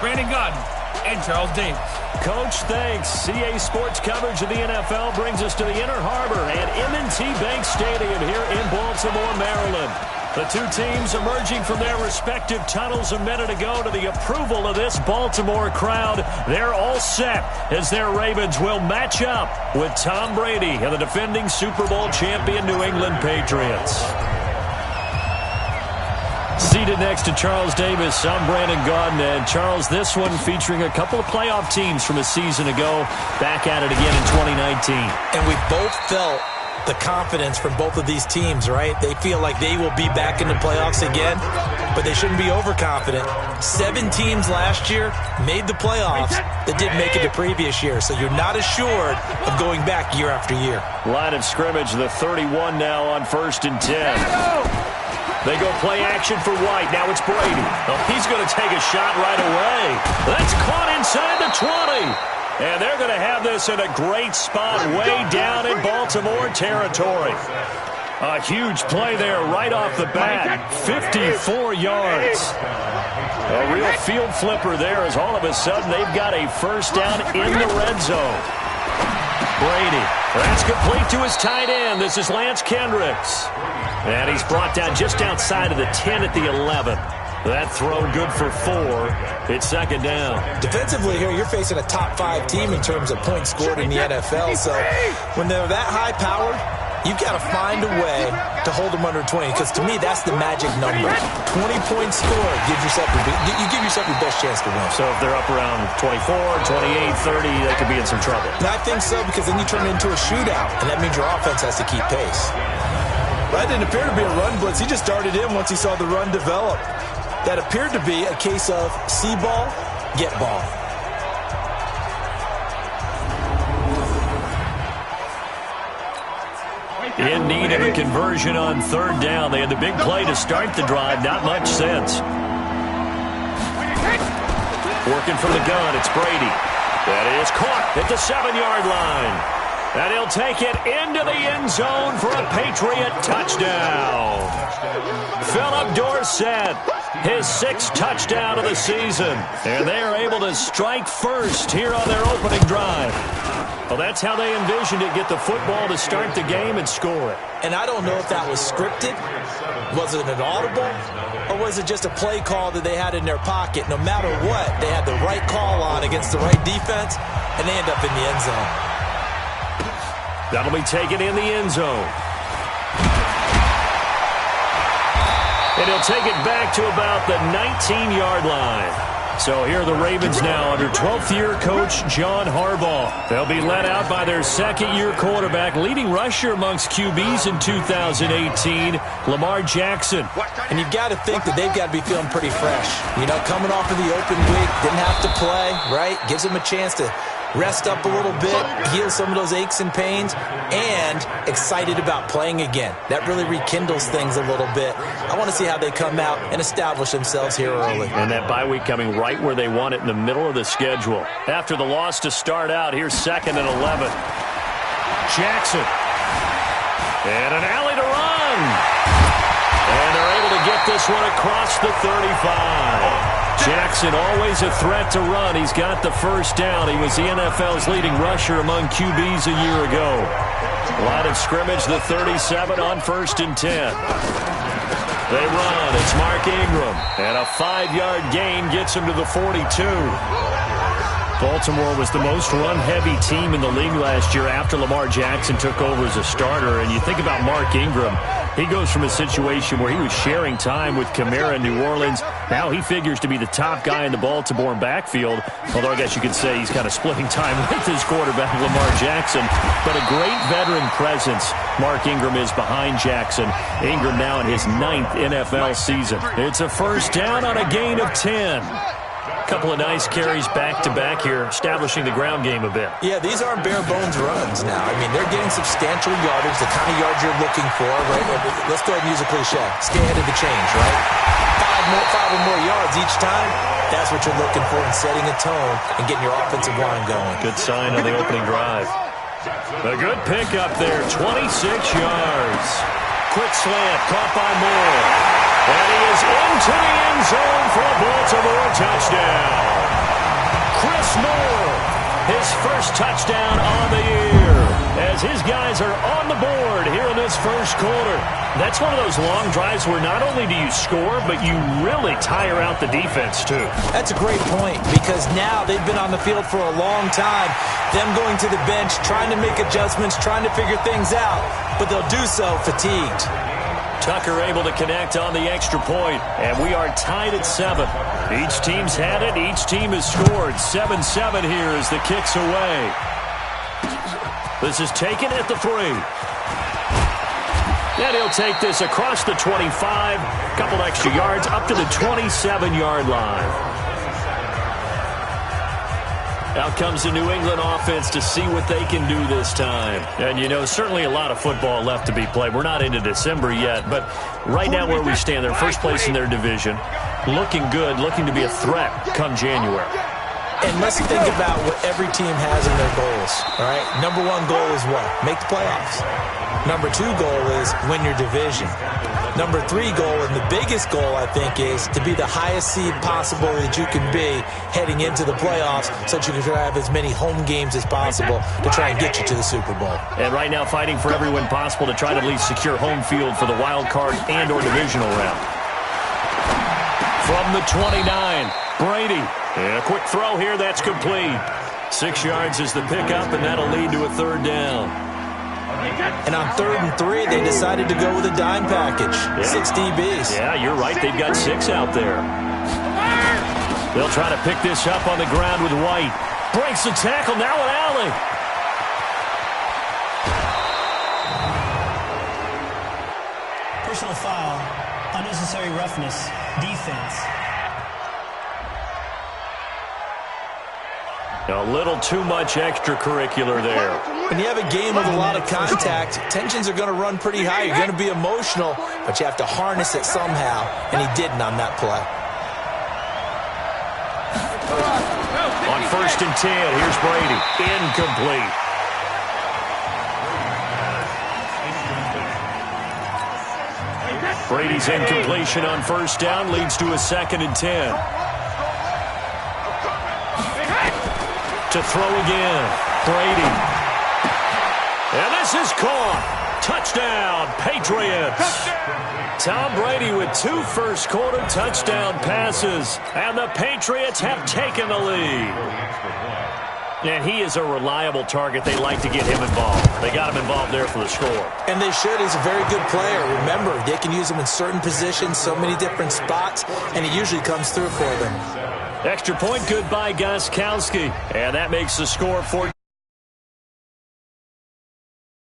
Brandon Gaudin, and Charles Davis. Coach, thanks. CA Sports coverage of the NFL brings us to the Inner Harbor at M&T Bank Stadium here in Baltimore, Maryland. The two teams emerging from their respective tunnels a minute ago to the approval of this Baltimore crowd. They're all set as their Ravens will match up with Tom Brady and the defending Super Bowl champion New England Patriots. Seated next to Charles Davis, I'm Brandon Gaudin. And Charles, this one featuring a couple of playoff teams from a season ago, back at it again in 2019. And we both felt the confidence from both of these teams, right? They feel like they will be back in the playoffs again, but they shouldn't be overconfident. 7 teams last year made the playoffs that didn't make it the previous year, so you're not assured of going back year after year. Line of scrimmage, the 31 now on 1st and 10. They go play action for White. Now it's Brady. Oh, he's going to take a shot right away. That's caught inside the 20. And they're going to have this in a great spot way down in Baltimore territory. A huge play there right off the bat. 54 yards. A real field flipper there as all of a sudden they've got a first down in the red zone. Brady. That's complete to his tight end. This is Lance Kendricks. And he's brought down just outside of the 10 at the 11. That throw good for 4. It's second down. Defensively here, you're facing a top 5 team in terms of points scored in the NFL. So when they're that high-powered, you've got to find a way to hold them under 20. Because to me, that's the magic number. 20 points scored, you give yourself your best chance to win. So if they're up around 24, 28, 30, they could be in some trouble. And I think so, because then you turn it into a shootout, and that means your offense has to keep pace. That didn't appear to be a run blitz. He just started in once he saw the run develop. That appeared to be a case of see ball, get ball. In need of a conversion on 3rd down. They had the big play to start the drive. Not much sense. Working from the gun, it's Brady. That is caught at the 7-yard line. And he'll take it into the end zone for a Patriot touchdown. Philip Dorsett, his 6th touchdown of the season. And they are able to strike first here on their opening drive. Well, that's how they envisioned it, get the football to start the game and score it. And I don't know if that was scripted. Was it an audible? Or was it just a play call that they had in their pocket? No matter what, they had the right call on against the right defense, and they end up in the end zone. That'll be taken in the end zone. And he'll take it back to about the 19-yard line. So here are the Ravens now under 12th-year coach John Harbaugh. They'll be led out by their 2nd-year quarterback, leading rusher amongst QBs in 2018, Lamar Jackson. And you've got to think that they've got to be feeling pretty fresh. You know, coming off of the open week, didn't have to play, right? Gives them a chance to rest up a little bit, heal some of those aches and pains, and excited about playing again. That really rekindles things a little bit. I want to see how they come out and establish themselves here early. And that bye week coming right where they want it in the middle of the schedule. After the loss to start out, here's 2nd and 11. Jackson. And an alley to run. And they're able to get this one across the 35. Jackson, always a threat to run. He's got the first down. He was the NFL's leading rusher among QBs a year ago. Line of scrimmage, the 37 on 1st and 10. They run. It's Mark Ingram. And a 5-yard gain gets him to the 42. Baltimore was the most run-heavy team in the league last year after Lamar Jackson took over as a starter. And you think about Mark Ingram, he goes from a situation where he was sharing time with Kamara in New Orleans. Now he figures to be the top guy in the Baltimore backfield, although I guess you could say he's kind of splitting time with his quarterback, Lamar Jackson. But a great veteran presence. Mark Ingram is behind Jackson. Ingram now in his 9th NFL season. It's a first down on a gain of 10. Couple of nice carries back-to-back here, establishing the ground game a bit. Yeah, these aren't bare-bones runs now. I mean, they're getting substantial yardage, the kind of yards you're looking for, right? Let's go ahead and use a cliche. Stay ahead of the change, right? Five or more yards each time, that's what you're looking for in setting a tone and getting your offensive line going. Good sign on the opening drive. A good pickup there, 26 yards. Quick slant, caught by Moore. And he is into the end zone for a Baltimore touchdown. Chris Moore, his first touchdown on the year, as his guys are on the board here in this first quarter. That's one of those long drives where not only do you score, but you really tire out the defense, too. That's a great point, because now they've been on the field for a long time. Them going to the bench, trying to make adjustments, trying to figure things out, but they'll do so fatigued. Tucker able to connect on the extra point, and we are tied at 7. Each team's had it. Each team has scored. 7-7 here as the kick's away. This is taken at the 3. And he'll take this across the 25, couple extra yards up to the 27-yard line. Out comes the New England offense to see what they can do this time. And, you know, certainly a lot of football left to be played. We're not into December yet, but right now where we stand, they're first place in their division, looking good, looking to be a threat come January. And let's think about what every team has in their goals, all right? Number 1 goal is what? Make the playoffs. Number 2 goal is win your division. Number 3 goal, and the biggest goal, I think, is to be the highest seed possible that you can be heading into the playoffs so that you can have as many home games as possible to try and get you to the Super Bowl. And right now fighting for every win possible to try to at least secure home field for the wild card and or divisional round. From the 29, Brady. And a quick throw here, that's complete. 6 yards is the pickup, and that'll lead to a 3rd down. And on 3rd and 3, they decided to go with a dime package. Yeah. 6 DBs. Yeah, you're right. They've got 6 out there. They'll try to pick this up on the ground with White. Breaks the tackle, now an alley. Personal foul, unnecessary roughness, defense. A little too much extracurricular there. When you have a game with a lot of contact, tensions are going to run pretty high. You're going to be emotional, but you have to harness it somehow, and he didn't on that play. On 1st and 10, here's Brady. Incomplete. Brady's incompletion on 1st down leads to a 2nd and 10. To throw again, Brady. And this is caught. Touchdown, Patriots. Tom Brady with 2 first-quarter touchdown passes, and the Patriots have taken the lead. And he is a reliable target. They like to get him involved. They got him involved there for the score. And they should. He's a very good player. Remember, they can use him in certain positions, so many different spots, and he usually comes through for them. Extra point, good by Gostkowski. And that makes the score 14.